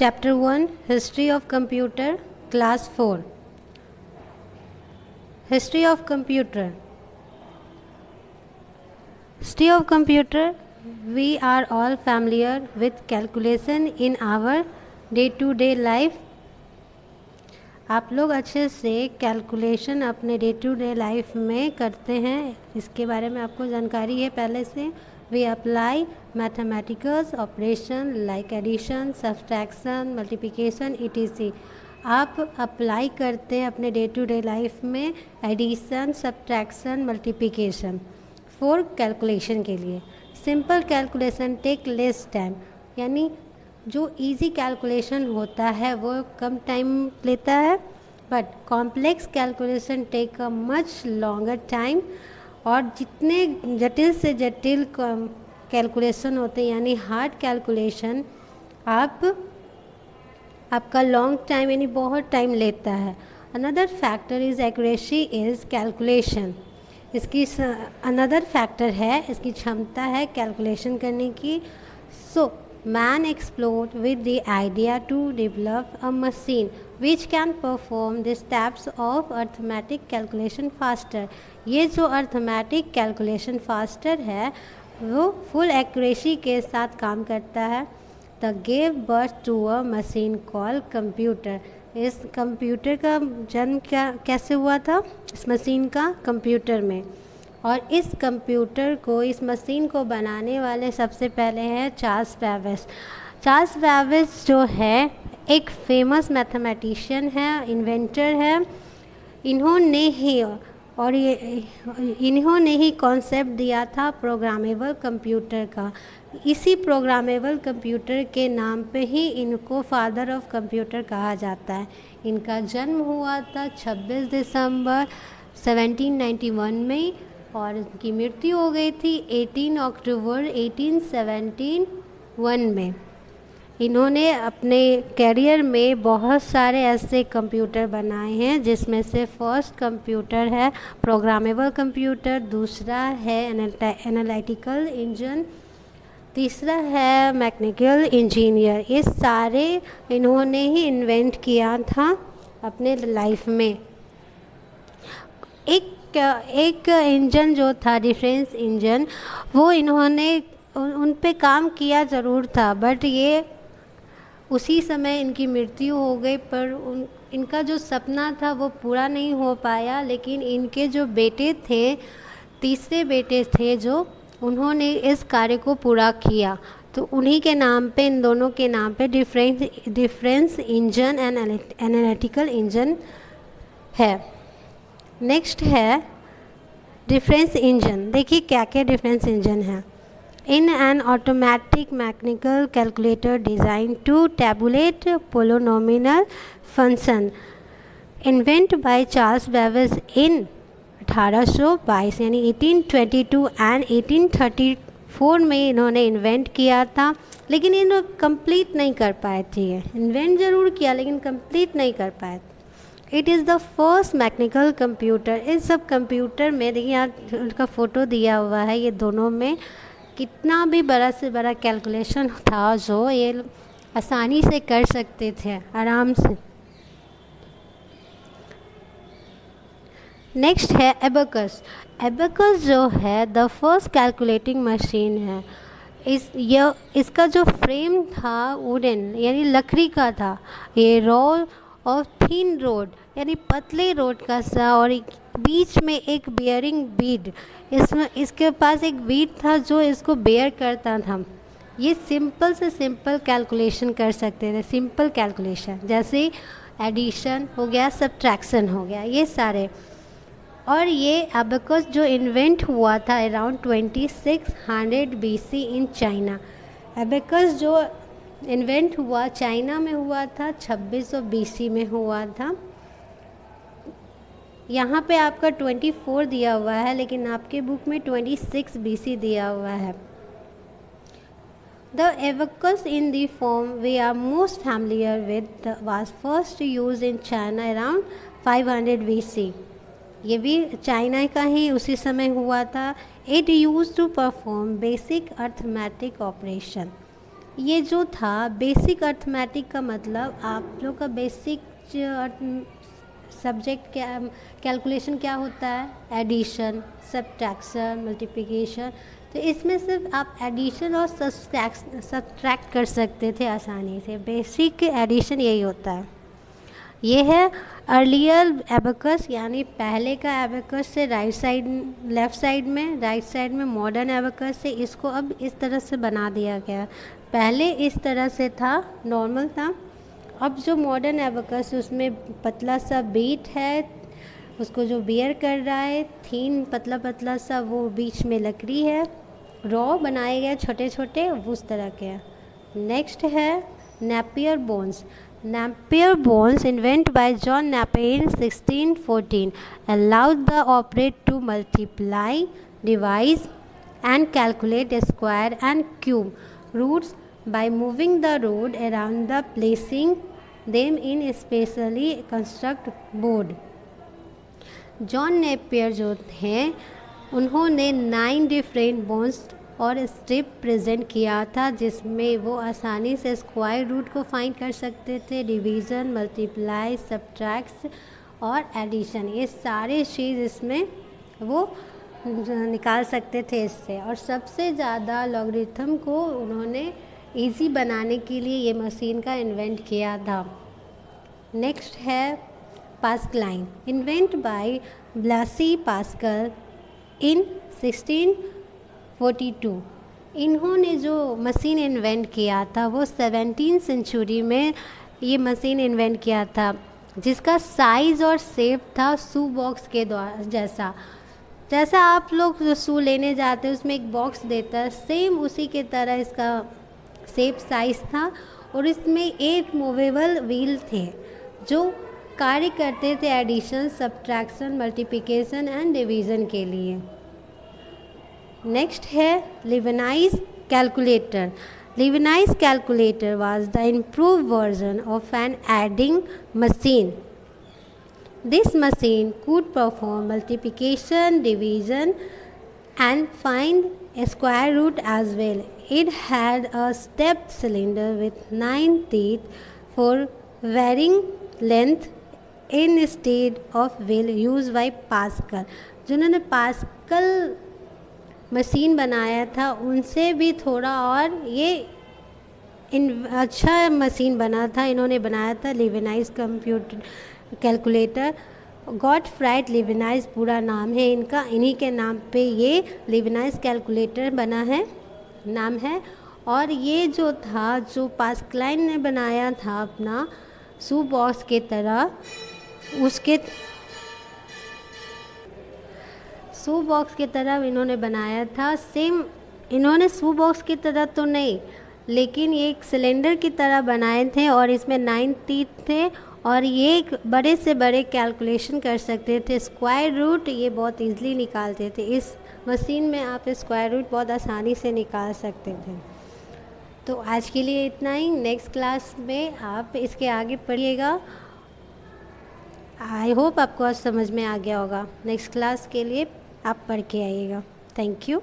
Chapter 1 History of Computer, Class 4. History of Computer. History of Computer. We are all familiar with calculation in our day-to-day life. आप लोग अच्छे से calculation अपने day to day life में करते हैं, इसके बारे में आपको जानकारी है पहले से. We apply mathematicals operation like addition, subtraction, multiplication etc. आप अप्लाई करते हैं अपने डे टू डे लाइफ में addition, subtraction, multiplication for calculation के लिए. Simple calculation take less time, यानी जो इजी कैलकुलेशन होता है वो कम टाइम लेता है, but complex calculation take a much longer time. और जितने जटिल से जटिल कैलकुलेशन होते हैं यानी हार्ड कैलकुलेशन आपका लॉन्ग टाइम यानी बहुत टाइम लेता है. Another factor is accuracy is calculation. इसकी अनदर फैक्टर है, इसकी क्षमता है कैलकुलेशन करने की. सो man explored with the idea to develop a machine which can perform the steps of arithmetic calculation faster. ये जो arithmetic calculation faster है वो full accuracy के साथ काम करता है. The gave birth to a machine called computer. इस कंप्यूटर का जन्म कैसे हुआ था? इस मशीन का कंप्यूटर में. और इस कंप्यूटर को, इस मशीन को बनाने वाले सबसे पहले हैं चार्ल्स बैबेज. चार्ल्स बैबेज जो है एक फेमस मैथमेटिशियन है, इन्वेंटर है. इन्होंने ही कॉन्सेप्ट दिया था प्रोग्रामेबल कंप्यूटर का. इसी प्रोग्रामेबल कंप्यूटर के नाम पे ही इनको फादर ऑफ कंप्यूटर कहा जाता है. इनका जन्म हुआ था 26 दिसंबर 1791 में और इनकी मृत्यु हो गई थी 18 अक्टूबर 1871 में. इन्होंने अपने कैरियर में बहुत सारे ऐसे कंप्यूटर बनाए हैं, जिसमें से फर्स्ट कंप्यूटर है प्रोग्रामेबल कंप्यूटर, दूसरा है एनालिटिकल इंजन, तीसरा है मैकेनिकल इंजीनियर. ये सारे इन्होंने ही इन्वेंट किया था अपने लाइफ में. एक इंजन जो था डिफरेंस इंजन, वो इन्होंने उन पे काम किया ज़रूर था, बट ये उसी समय इनकी मृत्यु हो गई. पर इनका जो सपना था वो पूरा नहीं हो पाया. लेकिन इनके जो बेटे थे, तीसरे बेटे थे, जो उन्होंने इस कार्य को पूरा किया. तो उन्हीं के नाम पे, इन दोनों के नाम पे difference engine and analytical engine है. नेक्स्ट है डिफरेंस इंजन. देखिए क्या क्या डिफरेंस इंजन है. In an automatic mechanical calculator design to tabulate polynomial function, invent by Charles Babbage in 1822 यानी 1822 एंड 1834 में इन्होंने इन्वेंट किया था. लेकिन इन्होंने कंप्लीट नहीं कर पाए थे. इन्वेंट ज़रूर किया लेकिन कंप्लीट नहीं कर पाए. It is the first mechanical computer. इस सब कंप्यूटर में देखिए यहाँ उनका फ़ोटो दिया हुआ है. ये दोनों में कितना भी बड़ा से बड़ा कैलकुलेशन था जो ये आसानी से कर सकते थे, आराम से. नेक्स्ट है एबेकस. एबेकस जो है द फर्स्ट कैलकुलेटिंग मशीन है. इसका जो फ्रेम था वुडन यानी लकड़ी का था. ये रॉ और थिन रोड यानी पतले रोड का सा, और बीच में एक बियरिंग बीड, इसके पास एक बीड था जो इसको बेयर करता था. ये सिंपल से सिंपल कैलकुलेशन कर सकते थे. सिंपल कैलकुलेशन जैसे एडिशन हो गया, सब्ट्रैक्शन हो गया, ये सारे. और ये अबेकस जो इन्वेंट हुआ था around 2600 BC in China. Abacus जो इन्वेंट हुआ चाइना में हुआ था, 2600 BC में हुआ था. यहाँ पे आपका 24 दिया हुआ है, लेकिन आपके बुक में 26 BC दिया हुआ है. The abacus in the form we are most familiar with was first used in China around 500 BC. ये भी चाइना का ही उसी समय हुआ था. It used to perform basic arithmetic operation. ये जो था बेसिक अर्थमेटिक का मतलब आप लोग का बेसिक सब्जेक्ट क्या, कैलकुलेशन क्या होता है, एडिशन, सब्ट्रैक्शन, मल्टीप्लिकेशन। तो इसमें सिर्फ आप एडिशन और सब्ट्रैक्ट कर सकते थे आसानी से। बेसिक एडिशन यही होता है। ये है अर्लियर एबेकस, यानी पहले का एबेकस से लेफ़्ट साइड में, राइट साइड में मॉडर्न एबेकस से इसको अब इस तरह से बना दिया गया। पहले इस तरह से था, नॉर्मल था। अब जो मॉडर्न एबेकस उसमें पतला सा बीट है, उसको जो बियर कर रहा है, थीन पतला पतला सा, वो बीच में लकड़ी है, रॉ बनाए गए छोटे छोटे उस तरह के। नेक्स्ट है Napier bones. Napier bones, invented by John Napier in 1614, allowed the operator to multiply, divide, and calculate square and cube roots by moving the root around the placing them in specially constructed board. John Napier जो हैं उन्होंने 9 different bones और strip present किया था, जिसमें वो आसानी से स्क्वायर रूट को फाइंड कर सकते थे, डिवीज़न, मल्टीप्लाई, सब्ट्रैक्ट और एडिशन, ये सारे चीज़ इसमें वो निकाल सकते थे इससे। और सबसे ज़्यादा लॉगरिथम को उन्होंने इजी बनाने के लिए ये मशीन का इन्वेंट किया था। नेक्स्ट है पास्कलाइन, इन्वेंट बाय ब्लासी पास्कल इन 1642। इन्होंने जो मशीन इन्वेंट किया था वो 17वीं सेंचुरी में ये मशीन इन्वेंट किया था, जिसका साइज़ और शेप था शू बॉक्स के द्वारा जैसा आप लोग जो शू लेने जाते हैं उसमें एक बॉक्स देता है, सेम उसी के तरह इसका शेप साइज़ था। और इसमें 8 मूवेबल व्हील थे जो कार्य करते थे addition, subtraction, multiplication and division के लिए। नेक्स्ट है Leibniz calculator. Leibniz calculator was the improved version of an adding machine. This machine could perform multiplication, division and find a square root as well. It had a stepped cylinder with 9 teeth for varying length instead of wheel used by Pascal. जिन्होंने pascal machine बनाया था उनसे भी थोड़ा और ये अच्छा machine बना था, इन्होंने बनाया था Leibniz कंप्यूटर कैलकुलेटर। गॉटफ्राइड लीबनाइज पूरा नाम है इनका, इन्हीं के नाम पे ये Leibniz कैलकुलेटर बना है, नाम है। और ये जो था, जो पास्कलाइन ने बनाया था अपना शू बॉक्स के तरह, उसके शू बॉक्स की तरह इन्होंने बनाया था। सेम इन्होंने शू बॉक्स की तरह तो नहीं, लेकिन ये एक सिलेंडर की तरह बनाए थे और इसमें 9 टीथ थे और ये एक बड़े से बड़े कैलकुलेशन कर सकते थे। स्क्वायर रूट ये बहुत इजीली निकालते थे। इस मशीन में आप स्क्वायर रूट बहुत आसानी से निकाल सकते थे। तो आज के लिए इतना ही। नेक्स्ट क्लास में आप इसके आगे पढ़िएगा। आई होप आपको आज समझ में आ गया होगा। नेक्स्ट क्लास के लिए आप पढ़ के आइएगा। Thank you.